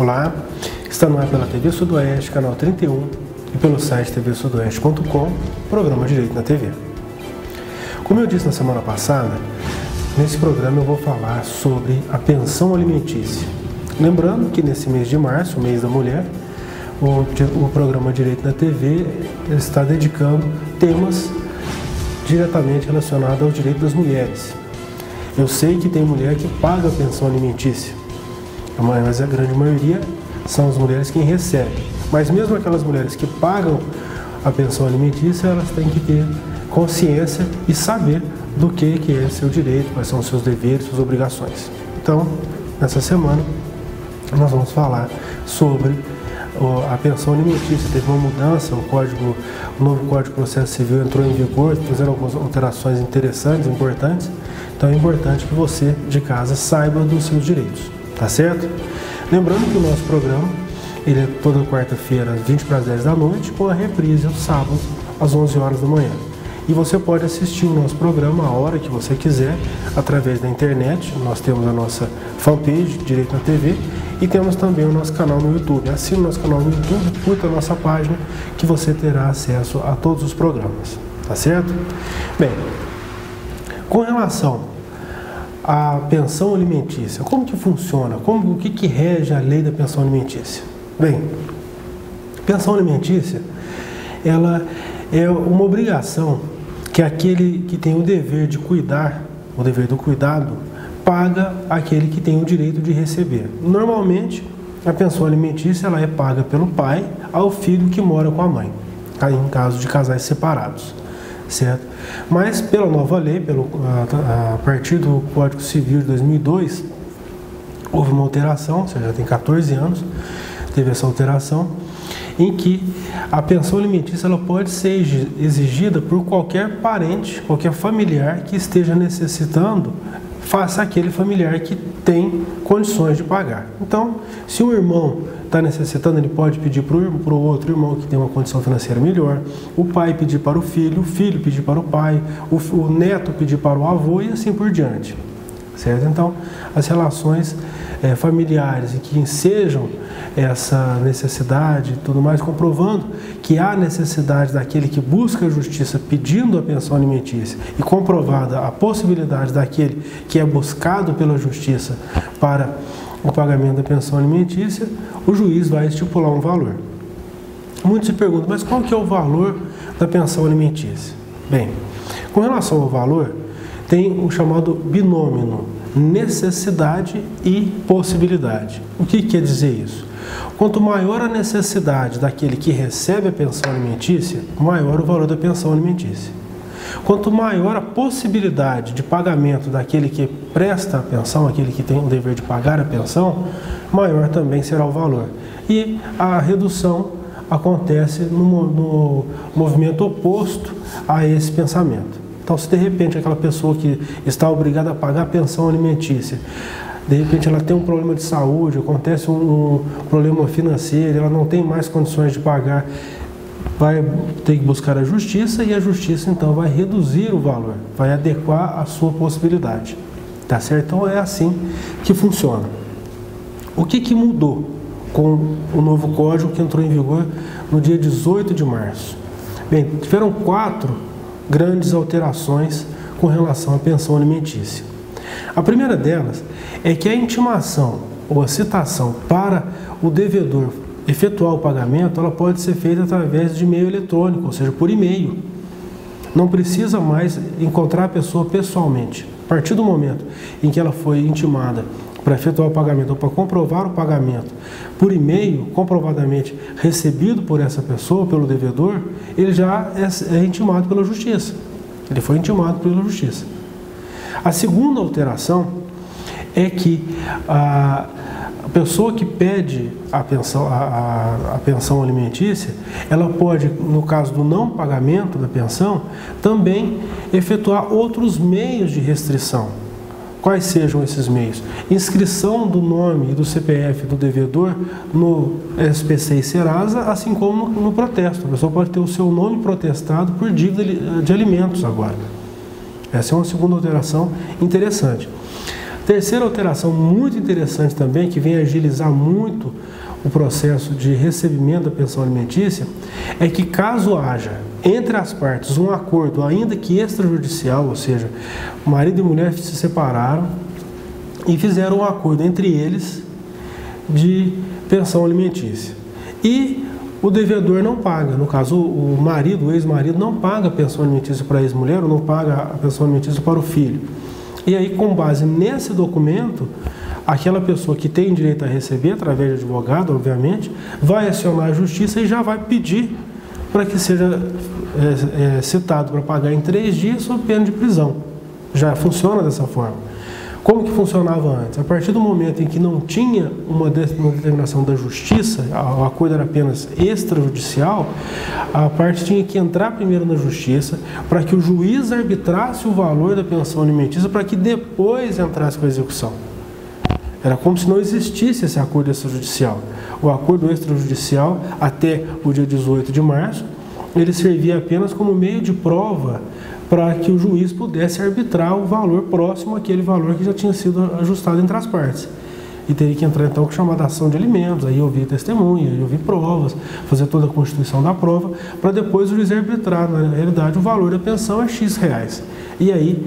Olá, está no ar pela TV Sudoeste, canal 31 e pelo site tvsudoeste.com, programa Direito na TV. Como eu disse na semana passada, nesse programa eu vou falar sobre a pensão alimentícia. Lembrando que nesse mês de março, o mês da mulher, o programa Direito na TV está dedicando temas diretamente relacionados ao direito das mulheres. Eu sei que tem mulher que paga a pensão alimentícia, mas a grande maioria são as mulheres quem recebem. Mas mesmo aquelas mulheres que pagam a pensão alimentícia, elas têm que ter consciência e saber do que é seu direito, quais são os seus deveres, suas obrigações. Então, nessa semana, nós vamos falar sobre a pensão alimentícia. Teve uma mudança, o novo Código de Processo Civil entrou em vigor, fazendo algumas alterações interessantes, importantes. Então é importante que você de casa saiba dos seus direitos, tá certo? Lembrando que o nosso programa, ele é toda quarta-feira às 20 para as 10 da noite, com a reprise aos sábados às 11 horas da manhã. E você pode assistir o nosso programa a hora que você quiser, através da internet. Nós temos a nossa fanpage, Direito na TV, e temos também o nosso canal no YouTube. Assine o nosso canal no YouTube, curta a nossa página, que você terá acesso a todos os programas, tá certo? Bem, com relação à pensão alimentícia, como que funciona? O que rege a lei da pensão alimentícia? Bem, pensão alimentícia, ela é uma obrigação que aquele que tem o dever de cuidar, o dever do cuidado, paga aquele que tem o direito de receber. Normalmente, a pensão alimentícia ela é paga pelo pai ao filho que mora com a mãe, em caso de casais separados, certo? Mas pela nova lei, a partir do Código Civil de 2002, houve uma alteração, ou seja, já tem 14 anos, teve essa alteração, em que a pensão alimentícia ela pode ser exigida por qualquer parente, qualquer familiar que esteja necessitando, faça aquele familiar que tem condições de pagar. Então, se um irmão está necessitando, ele pode pedir para o outro irmão que tem uma condição financeira melhor, o pai pedir para o filho pedir para o pai, o neto pedir para o avô e assim por diante, certo? Então, as relações familiares e que ensejam essa necessidade e tudo mais, comprovando que há necessidade daquele que busca a justiça pedindo a pensão alimentícia e comprovada a possibilidade daquele que é buscado pela justiça para o pagamento da pensão alimentícia, o juiz vai estipular um valor. Muitos se perguntam, mas qual que é o valor da pensão alimentícia? Bem, com relação ao valor, tem o chamado binômio necessidade e possibilidade. O que quer dizer isso? Quanto maior a necessidade daquele que recebe a pensão alimentícia, maior o valor da pensão alimentícia. Quanto maior a possibilidade de pagamento daquele que presta a pensão, aquele que tem o dever de pagar a pensão, maior também será o valor. E a redução acontece no movimento oposto a esse pensamento. Então, se de repente aquela pessoa que está obrigada a pagar a pensão alimentícia, de repente ela tem um problema de saúde, acontece um problema financeiro, ela não tem mais condições de pagar, vai ter que buscar a justiça e a justiça então vai reduzir o valor, vai adequar a sua possibilidade, tá certo? Então é assim que funciona. O que mudou com o novo código que entrou em vigor no dia 18 de março? Bem, tiveram 4 grandes alterações com relação à pensão alimentícia. A primeira delas é que a intimação ou a citação para o devedor efetuar o pagamento, ela pode ser feita através de meio eletrônico, ou seja, por e-mail. Não precisa mais encontrar a pessoa pessoalmente. A partir do momento em que ela foi intimada para efetuar o pagamento ou para comprovar o pagamento por e-mail, comprovadamente recebido por essa pessoa, pelo devedor, ele já é intimado pela justiça. Ele foi intimado pela justiça. A segunda alteração é que a pessoa que pede a pensão alimentícia, ela pode, no caso do não pagamento da pensão, também efetuar outros meios de restrição. Quais sejam esses meios? Inscrição do nome e do CPF do devedor no SPC e Serasa, assim como no protesto. A pessoa pode ter o seu nome protestado por dívida de alimentos agora. Essa é uma segunda alteração interessante. Terceira alteração muito interessante também, que vem agilizar muito o processo de recebimento da pensão alimentícia, é que caso haja entre as partes um acordo, ainda que extrajudicial, ou seja, o marido e mulher se separaram e fizeram um acordo entre eles de pensão alimentícia, e o devedor não paga, no caso o marido, o ex-marido não paga a pensão alimentícia para a ex-mulher, ou não paga a pensão alimentícia para o filho. E aí, com base nesse documento, aquela pessoa que tem direito a receber, através de advogado, obviamente, vai acionar a justiça e já vai pedir para que seja citado para pagar em 3 dias sob pena de prisão. Já funciona dessa forma. Como que funcionava antes? A partir do momento em que não tinha uma determinação da justiça, o acordo era apenas extrajudicial, a parte tinha que entrar primeiro na justiça para que o juiz arbitrasse o valor da pensão alimentícia para que depois entrasse com a execução. Era como se não existisse esse acordo extrajudicial. O acordo extrajudicial, até o dia 18 de março, ele servia apenas como meio de prova para que o juiz pudesse arbitrar o valor próximo àquele valor que já tinha sido ajustado entre as partes. E teria que entrar então com chamada ação de alimentos, aí ouvir testemunha, aí ouvir provas, fazer toda a constituição da prova, para depois o juiz arbitrar, na realidade, o valor da pensão é X reais. E aí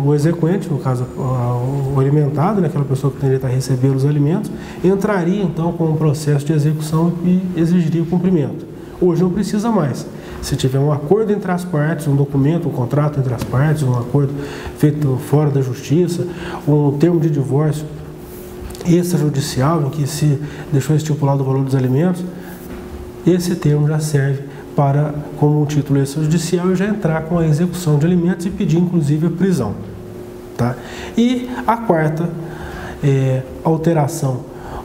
o exequente, no caso o alimentado, aquela pessoa que tem direito a receber os alimentos, entraria então com um processo de execução e exigiria o cumprimento. Hoje não precisa mais. Se tiver um acordo entre as partes, um documento, um contrato entre as partes, um acordo feito fora da justiça, um termo de divórcio extrajudicial em que se deixou estipulado o valor dos alimentos, esse termo já serve para, como um título extrajudicial, já entrar com a execução de alimentos e pedir inclusive a prisão. Tá? E a quarta alteração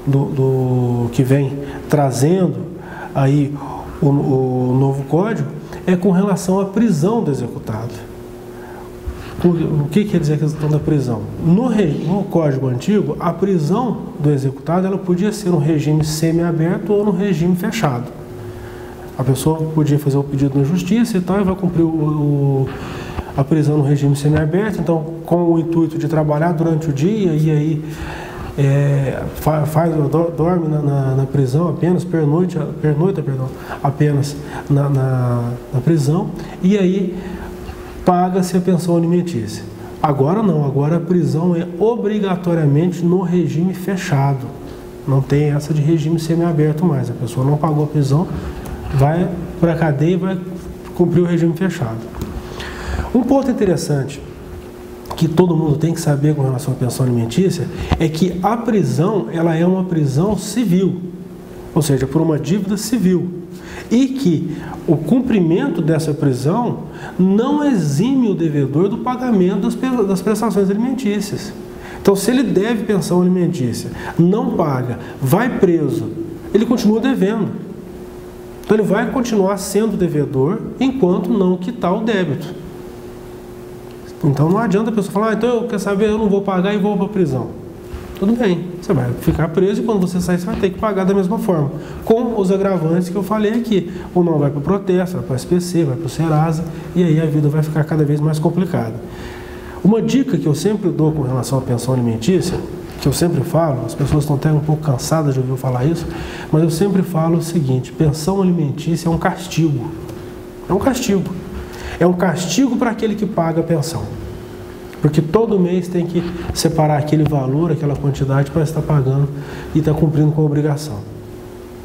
do que vem trazendo aí o novo código é com relação à prisão do executado. O que quer dizer a questão da prisão? No código antigo, a prisão do executado ela podia ser no regime semiaberto ou no regime fechado. A pessoa podia fazer o pedido na justiça e tal, e vai cumprir a prisão no regime semiaberto, então com o intuito de trabalhar durante o dia e aí dorme na prisão apenas, pernoita apenas na prisão, e aí paga-se a pensão alimentícia. Agora não, agora a prisão é obrigatoriamente no regime fechado, não tem essa de regime semiaberto mais, a pessoa não pagou a prisão, vai para a cadeia e vai cumprir o regime fechado. Um ponto interessante que todo mundo tem que saber com relação à pensão alimentícia é que a prisão ela é uma prisão civil, ou seja, por uma dívida civil, e que o cumprimento dessa prisão não exime o devedor do pagamento das prestações alimentícias. Então, se ele deve pensão alimentícia, não paga, vai preso, ele continua devendo. Então, ele vai continuar sendo devedor enquanto não quitar o débito. Então não adianta a pessoa falar, então quer saber, eu não vou pagar e vou para a prisão. Tudo bem, você vai ficar preso e quando você sair você vai ter que pagar da mesma forma, com os agravantes que eu falei aqui. Ou não vai para o protesto, vai para o SPC, vai para o Serasa, e aí a vida vai ficar cada vez mais complicada. Uma dica que eu sempre dou com relação à pensão alimentícia, que eu sempre falo, as pessoas estão até um pouco cansadas de ouvir eu falar isso, mas eu sempre falo o seguinte: pensão alimentícia é um castigo. É um castigo. É um castigo para aquele que paga a pensão. Porque todo mês tem que separar aquele valor, aquela quantidade para estar pagando e estar cumprindo com a obrigação.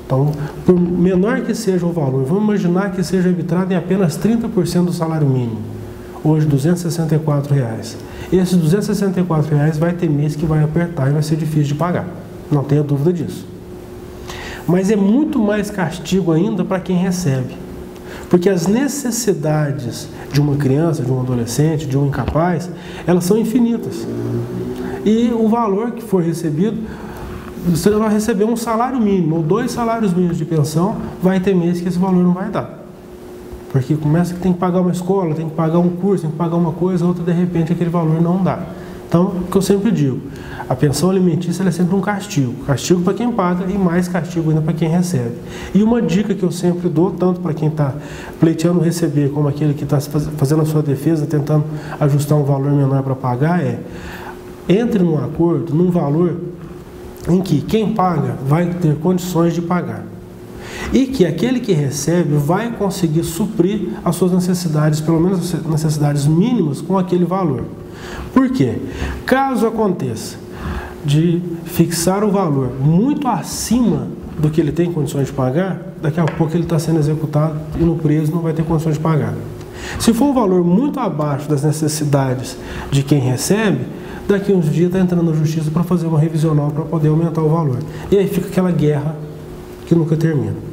Então, por menor que seja o valor, vamos imaginar que seja arbitrado em apenas 30% do salário mínimo. Hoje, R$ 264. Esses R$ 264 vai ter mês que vai apertar e vai ser difícil de pagar. Não tenha dúvida disso. Mas é muito mais castigo ainda para quem recebe. Porque as necessidades de uma criança, de um adolescente, de um incapaz, elas são infinitas. E o valor que for recebido, você vai receber um salário mínimo ou 2 salários mínimos de pensão, vai ter mês que esse valor não vai dar. Porque começa que tem que pagar uma escola, tem que pagar um curso, tem que pagar uma coisa, outra, de repente aquele valor não dá. Então, o que eu sempre digo, a pensão alimentícia é sempre um castigo. Castigo para quem paga e mais castigo ainda para quem recebe. E uma dica que eu sempre dou, tanto para quem está pleiteando receber, como aquele que está fazendo a sua defesa, tentando ajustar um valor menor para pagar, é entre num acordo, num valor em que quem paga vai ter condições de pagar e que aquele que recebe vai conseguir suprir as suas necessidades, pelo menos as necessidades mínimas, com aquele valor. Por quê? Caso aconteça de fixar o valor muito acima do que ele tem condições de pagar, daqui a pouco ele está sendo executado e no preso não vai ter condições de pagar. Se for um valor muito abaixo das necessidades de quem recebe, daqui a uns dias está entrando na justiça para fazer uma revisional para poder aumentar o valor. E aí fica aquela guerra que nunca termina.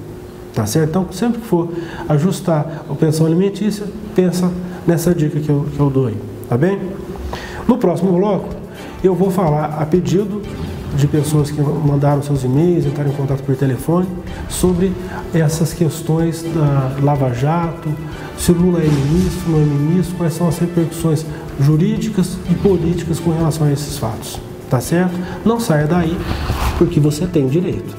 Tá certo? Então, sempre que for ajustar a pensão alimentícia, pensa nessa dica que eu dou aí. Tá bem? No próximo bloco, eu vou falar a pedido de pessoas que mandaram seus e-mails, entraram em contato por telefone, sobre essas questões da Lava Jato, se Lula é ministro, não é ministro, quais são as repercussões jurídicas e políticas com relação a esses fatos. Tá certo? Não saia daí, porque você tem direito.